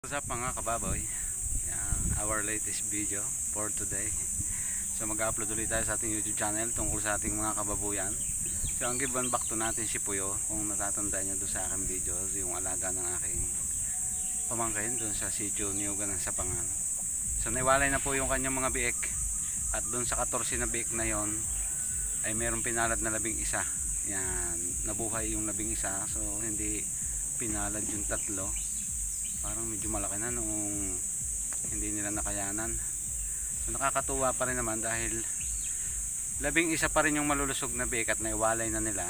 What's up mga kababoy? Our latest video for today. So mag-upload ulit tayo sa ating YouTube channel tungkol sa ating mga kababuyan. So ang given back to natin si Puyo. Kung natatandaan nyo doon sa aking video, yung alaga ng aking pamangkin doon sa sitio Niyugan ng Sapangan. So naiwalay na po yung kanyang mga biik. At doon sa 14 na biik na yon ay mayroong pinalad na 11. Yan, nabuhay yung 11. So hindi pinalad yung 3. Parang medyo malaki na nung hindi nila nakayanan. So nakakatuwa pa rin naman dahil 11 pa rin yung malulusog na biik at naiwalay na nila.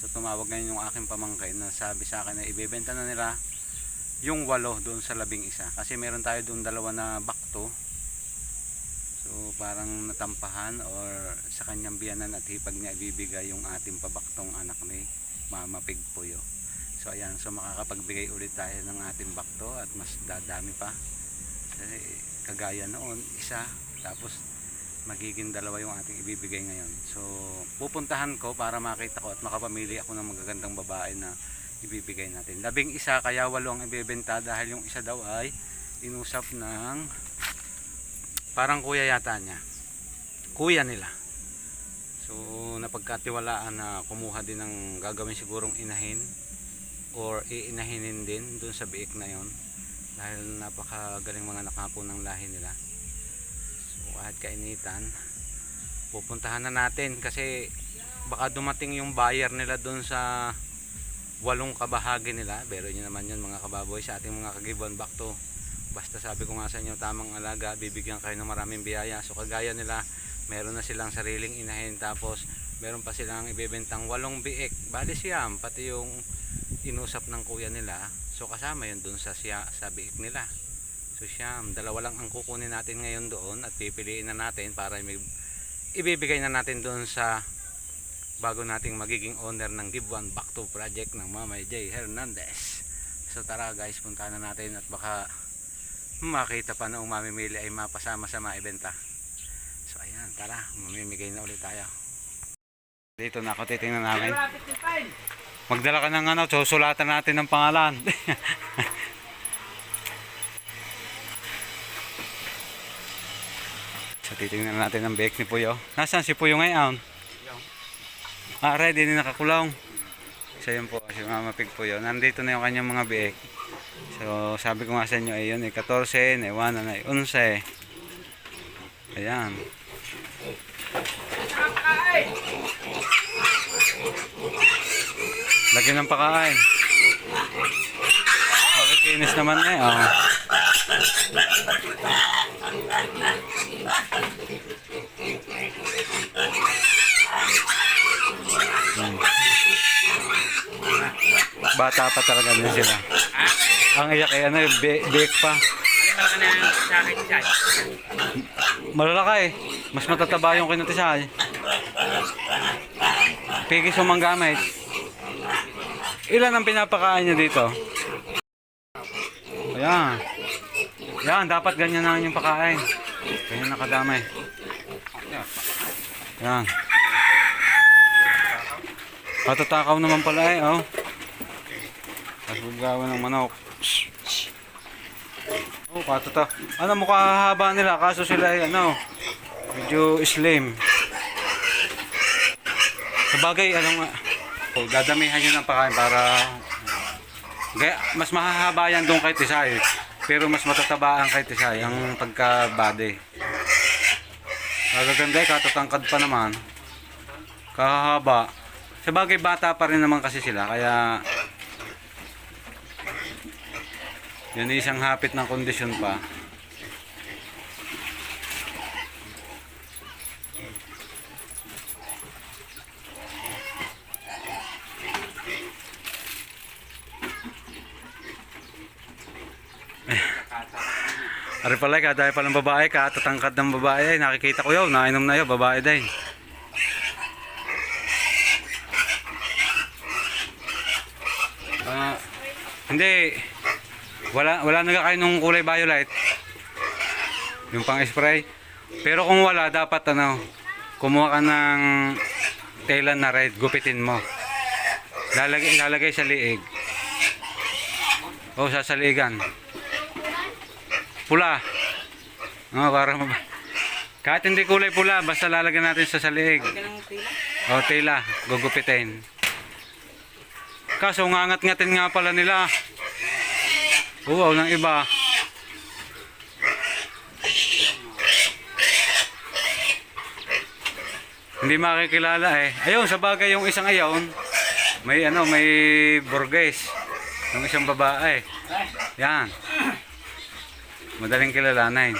So tumawag ngayon yung aking pamangkin na sabi sa akin na ibebenta na nila yung 8 doon sa 11. Kasi meron tayo doon 2 na bakto. So parang natampahan or sa kanyang biyanan at hipag niya ibibigay yung ating pabaktong anak ni Mama Pig Puyo. So ayan, so makakapagbigay ulit tayo ng ating bakto at mas dadami pa. Kasi kagaya noon, 1, tapos magiging 2 yung ating ibibigay ngayon. So pupuntahan ko para makita ko at makapamili ako ng magagandang babae na ibibigay natin. 11 kaya 8 ang ibebenta dahil yung 1 daw ay inusap ng parang kuya yata niya. Kuya nila. So napagkatiwalaan na kumuha din ng gagawin sigurong inahin or iinahinin din dun sa biik na yon dahil napakagaling mga nakapo ng lahi nila. So kahit kainitan, pupuntahan na natin kasi baka dumating yung buyer nila dun sa 8 kabahagi nila. Pero yun naman yun mga kababoy sa ating mga kagibon back to. Basta sabi ko nga sa inyo, tamang alaga, bibigyan kayo ng maraming biyaya. So kagaya nila, meron na silang sariling inahin, tapos meron pa silang ibebentang 8 biik. Bali siyam, pati yung inusap ng kuya nila. So kasama yun dun sa biik nila. So siyam, 2 lang ang kukunin natin ngayon doon at pipiliin na natin para ibibigay na natin doon sa bago nating magiging owner ng Give One Back to project ng Mama J. Hernandez. So tara guys, puntahan na natin at baka makita pa na mamimili ay mapasama sa maibenta. So ayan, tara, mamimigay na ulit tayo. Dito na ako, titingnan namin. Magdala ka ng ano, susulatan natin ng pangalan. So titingnan natin ang biik ni Puyo. Nasaan si Puyo ngayon? Ready na nakakulong. So yun po, si Mama Pig Puyo. Nandito na yung kanyang mga biik. So sabi ko nga sa inyo, ayun, 14, 1, 11. Ayan. Lagi ng pakain. Makikinis naman eh. Oh. Bata pa talaga niya sila. Ang iyak ay ano, bake pa. Malalaki eh. Mas matataba yung kinutisay. Pigis yung manggamit. Ilan ang pinapakain niya dito? Ayan. Ayan, dapat ganyan na yung pakain. Ganyan nakadamay. Ayan. Patatakaw naman pala eh, oh. Pagbugawan ng manok. Oh, patata. Ano, mukha haba nila, kaso sila ay ano, medyo slim. Sabagay, ano nga, dadamihan nyo ng pakain para mas mahahaba yan doon kay Tisay, pero mas matataba ang kay Tisay ang pagka-body. Magaganda eh, katatangkad pa naman, kahaba. Sabagay, bata pa rin naman kasi sila, kaya yun isang hapit ng kondisyon pa. Ari pala, dahil palang babae, katatangkad ng babae, nakikita ko yun, nainom na yun, babae din. Hindi, wala nagkakain ng kulay violet, yung pang spray. Pero kung wala, dapat ano, kumuha ka ng telan na red, gupitin mo, lalagay sa liig o sa saligan. Pula. Para kahit hindi kulay pula, basta lalagyan natin sa liig. O, tela. Gugupitin. Kaso, ngangat-ngatin nga pala nila. Oo, ng iba. Hindi makikilala eh. Ayun, sa bagay yung isang ayon, may Burgess. Yung isang babae. Yan. Madaling kilalanin.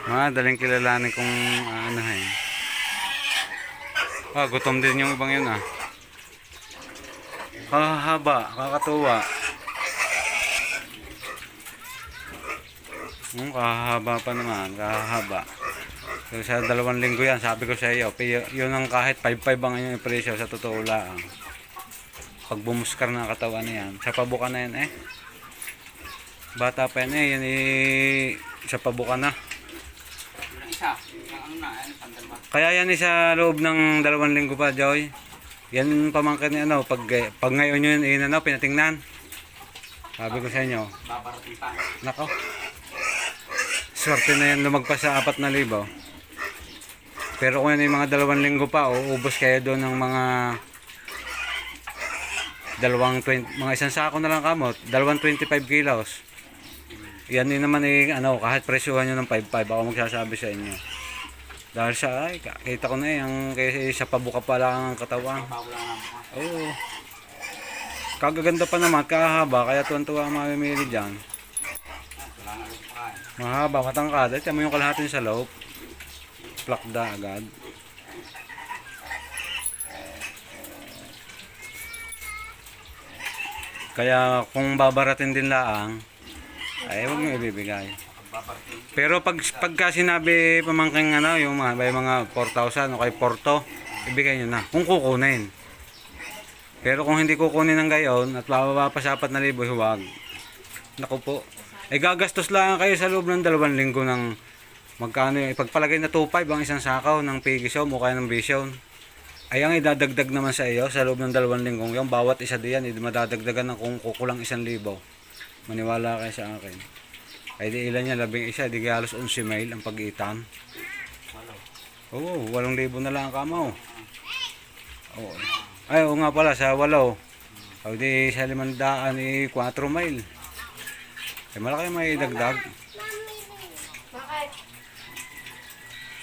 Madaling kilalanin kung ano eh. Gutom din yung ibang yun ah. Haba, kakatuwa. Kahaba pa naman, kahaba. So, sa 2 linggo yan, sabi ko sa iyo, yun ang kahit 5-5 ang yung presyo sa totoo lang. Pag bumuskar na katawan na yan, sa pabuka na yan eh. Bata pa yan eh, yan eh, sa pabuka na. Kaya yan eh sa loob ng 2 linggo pa, Joy. Yan pamangkin ni pag ngayon yun pinatingnan. Sabi ko sa inyo. Nako. Swerte na yan lumagpas sa 4,000. Pero kung yan yung mga 2 linggo pa, uubos kayo doon ng mga mga isang sako na lang kamot, 225 kilos. Yan din naman kahit presyuhan nyo ng 5-5, ako magsasabi sa inyo. Dahil sa, kita ko na kasi sa pabuka pa lang ang katawan. Oo. Kagaganda pa naman, kahaba, kaya tuwan-tuwa ang mamimili dyan. Mahaba, matangkada, tiyan mo yung kalahatin sa loob. Plakda agad. Kaya kung babaratin din laang, ay huwag nyo ibibigay. Pero pagka sinabi pamangking yung mga 4,000 o kay Porto, ibigay nyo na. Kung kukunin. Pero kung hindi kukunin ng gayon at bababa pa sa 4,000, huwag. Naku po. Gagastos lang kayo sa loob ng 2 linggo ng magkano ipagpalagay na 2,500 ang isang sakaw ng Pigisom o kaya ng Vision. Ay ang idadagdag naman sa iyo sa loob ng 2 linggong yung bawat isa diyan madadagdagan ng kung kukulang 1,000. Maniwala kayo sa akin. Ay di ilan niya 11, di halos 11 mile ang pag-itan. Oo, 8,000 na lang ang kamaw. Oo. Ay nga pala sa 8. O di sa 500 4 mile. Ay malaki may dagdag.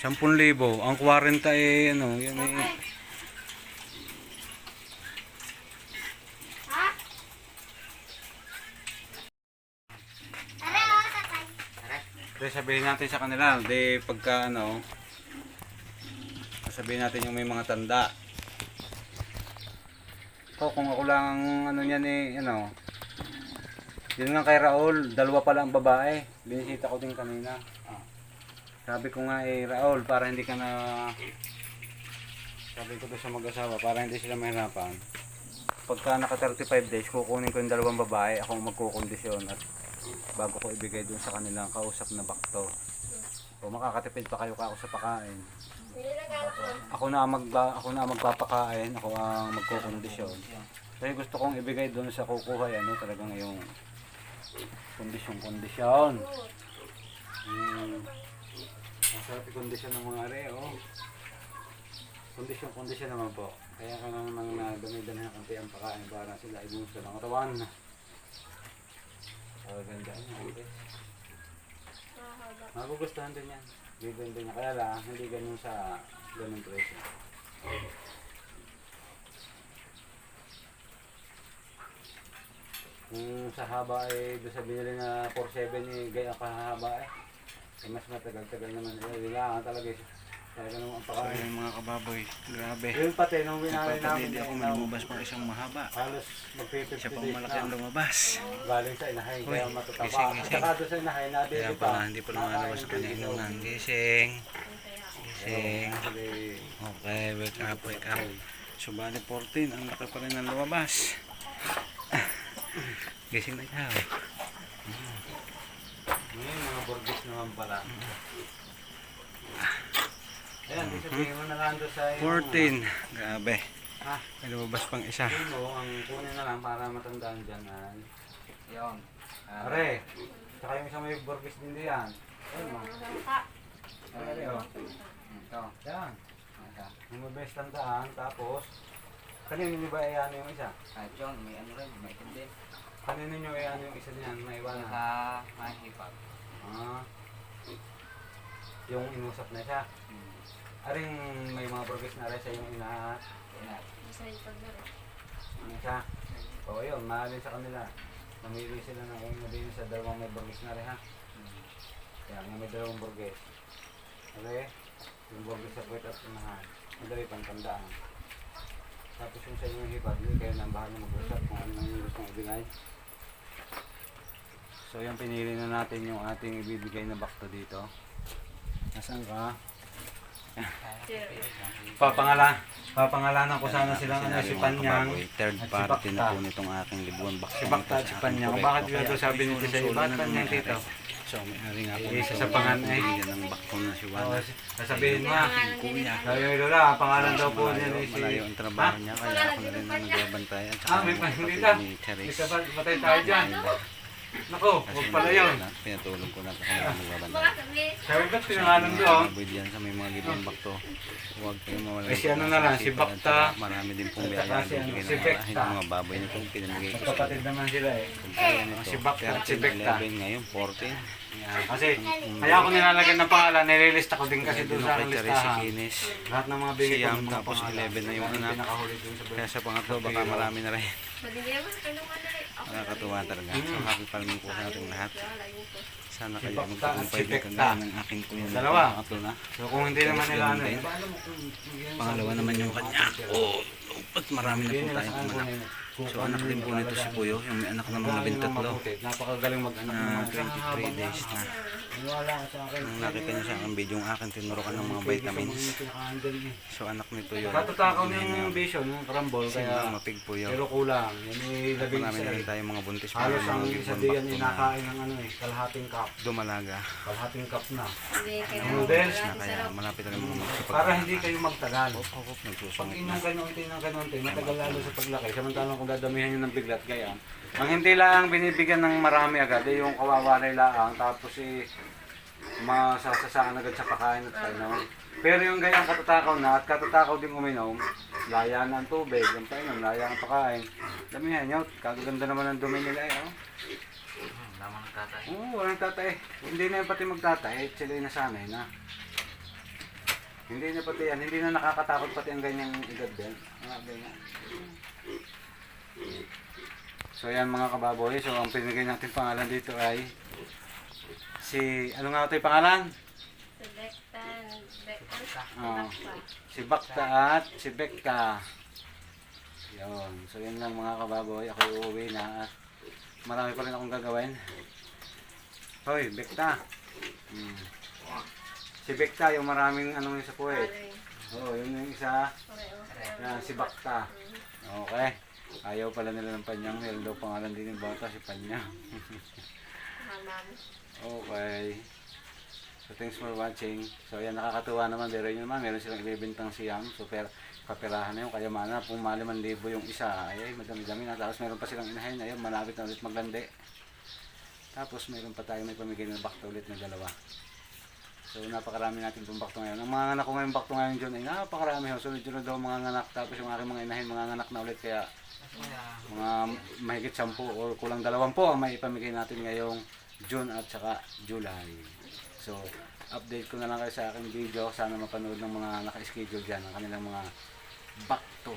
10,000. Ang 40 yan sabihin natin sa kanila, pagka sabihin natin yung may mga tanda. Kung ako lang niyan yun nga kay Raul, 2 pala ang babae. Binisita ko din kanina. Sabi ko nga Raul, para hindi ka na sabi ko sa mag-asawa, para hindi sila mahirapan. Pagka naka 35 days, kukunin ko yung 2 babae, ako magkukondisyon at bago ko ibigay dun sa kanilang kausap na bakto. O makakatipid pa kayo sa pakain. Ako na ang magpapakain, ako ang magkukondisyon. Kasi gusto kong ibigay dun sa kukuha talagang yung kondisyon. Masarap i-kondisyon ng mga kondisyon naman po. Kaya ka naman na dumi-dumi ng kanti ang pakain para sila ibuso ng katawan. Ganda niya. Magugustuhan din yan. Gaganda niya. Kaya lang, hindi ganun sa ganun presyo. Kung sa haba doon sa binili na 4,700 gaya kahaba mas matagal-tagal naman. Kailangan talaga talaga naman ang pakain. So, yung mga kababoy, grabe. Yung pati nung binali namin. Hindi ako lumabas pang isang mahaba. Halos mag-50 days pang malaki ang lumabas. Galing sa inahay, kaya matataba. At saka doon sa inahay, kaya pala, hindi pa lumalabas sa kanya inunan. Gising. Okay, wake up. So, bali 14, ang laki pa rin ang lumabas. Gising na ikaw. Ngayon, mga Burgess naman pala. Ayan, sabihin mo na lang doon sa 14. Grabe. May lumabas pang isa. Ang kunin na lang para matandaan dyan ay yun. Are. Tsaka yung isang may burgis din diyan. Ayun mo. Ay, oh. Ito. Yan. Yung mabilis tandaan, tapos kanino nyo ba iyan yung isa? Kahit yun, may ano rin, may itim din. Kanino nyo iyan yung isa niyan? Maiwanan? Sa mahihipag. Ah. Yung inusap na siya. Aring may mga burgis na rin siya yung ina... Ano siya? Oo yun, mahalin sa kanila. Mamili sila ng mabilis sa dalawang may burgis na rin ha. Kaya may dalawang burgis. Okay? Yung burgis sa puwet at unahan. Madali pang tandaan. Tapos yung sa inyong hipag, hindi kayo nang bahala mag-usap kung ano yung gusto mong ibigay. So yan, pinili na natin yung ating ibibigay na bakto dito. Nasaan ka? Papangalanan ko sana silang ano, si Panyang third at si party na Bakta. po nitong aking libuan bakit Si Bakta at si Panyang. Bakit ganito sabi nito sa iyo? Bakit Panyang dito? So may ari nga po Isa sa pangan eh. bigyan ng bakto na si Oo, Juana. sasabihin mo ha. Kuya. Sabi mo Lola, pangalan daw po niya ni si... Malayo ang trabaho niya kaya ako na rin ang nagbabantay at saka May yung pahindi kapatid na. ni Charis. Isa pa, matay tayo dyan. Nako, huwag pala yun. Pinatulog ko na kaya ako nagbabantay. Sabi ba't pinangalan doon? Maboy diyan sa may mga libuan bakto. Huwag kayong mawala. Eh, si ano na lang, si Bakta. Marami din pong At saka biyaya si ano, bibigyan si ng Bekta. kahit mga baboy na itong pinamigay ko sa Magkapatid naman sila eh. kaya nito. Si Bakta at si Bekta. 11 ngayon, 14. Yan. Kasi kaya ako nilalagyan ng pangalan, nililista ko din kasi doon sa aking si listahan. Kinis. Lahat ng mga bigay ko Siyam, ng mga tapos pangalan. 11 na yung Mga anak. pinakahuli dun sa Kaya sa pangatlo, baka marami na rin. Nakakatuwa. Nakakatuwa talaga. So, happy palming po sa ating lahat. Sana Si kayo Bakta at magtagumpay si din Bekta. kagaya ng aking kuya. na Dalawa. pangatlo na. So kung hindi naman nila ano eh. Pangalawa naman yung kanya. Oh, at marami na po tayong anak. So, anak din po nito si Puyo, yung may anak namang labintatlo. Napakagaling mag-anak Na naman. 23 days na. Wala ka sa akin. Nung nakita niyo sa aking video, yung akin tinurukan ng mga vitamins. So, anak nito yun. Katutakaw ng vision, ng karambol, Kaya kaya mapig Puyo. pero kulang. Yan ay labing Marami isa na rin eh. tayong mga buntis. Halos mga ang mga isa gibon diyan back ay to na nakain ng ano eh, kalahating cup. dumalaga. Kalahating cup na. Noodles. Na kaya malapit na rin mga magsipag. Para hindi kayo magtagal. Hop, Pag nagsusunod na. inyong ganunti, matagal lalo sa paglaki. Samantalang kung dadamihan nyo ng biglat, gaya. Ang hindi lang binibigyan ng marami agad, eh, yung kawawalay laang, tapos masasasaan agad sa pakain at painom. Pero yung gayang katatakaw na at katatakaw din uminom, laya na ang tubig, yung painom, laya ang pakain. Damihan nyo, kagaganda naman ang dumi nila eh. Oh. Lamang ng tatay. Oo, walang tatay. Hindi na yung pati magtatay, sila yung nasanay na. Hindi na pati yan, hindi na nakakatakot pati ang ganyang edad din. Mga ganyan. So yan mga kababoy, so ang pinigay natin pangalan dito ay si, ano nga ito yung pangalan? Oh, si Bakta at si Bekta. Yun, so yan lang mga kababoy, ako uuwi na at marami pa rin akong gagawin. Hoy, Bekta. Si Bekta, yung maraming ano yung sa puwet. Oo, yun yung isa. Yan, si Bakta. Okay. Ayaw pala nila ng Panyang. Meron daw pangalan din yung bata, si Panyang. Okay. So, thanks for watching. So, yan, nakakatuwa naman. Pero yun naman, meron silang ibibintang siyam. So, kapirahan na yung kayamanan. Kung mali 1,000 yung isa, ay madami-dami na. Tapos meron pa silang inahin. Ayun, malapit na ulit maglandi. Tapos meron pa tayo may pamigay na bakto ulit na dalawa. So napakarami natin itong bakto ngayon. Ang mga anak ko ngayong bakto ngayon dyan ay napakarami. Sunod-sunod daw mga anak. Tapos yung aking mga inahin, mga anak na ulit. Kaya mga mahigit 10 o kulang 20 ang may ipamigay natin ngayong June at saka July. So update ko na lang kayo sa aking video. Sana mapanood ng mga naka-schedule dyan ang kanilang mga bakto.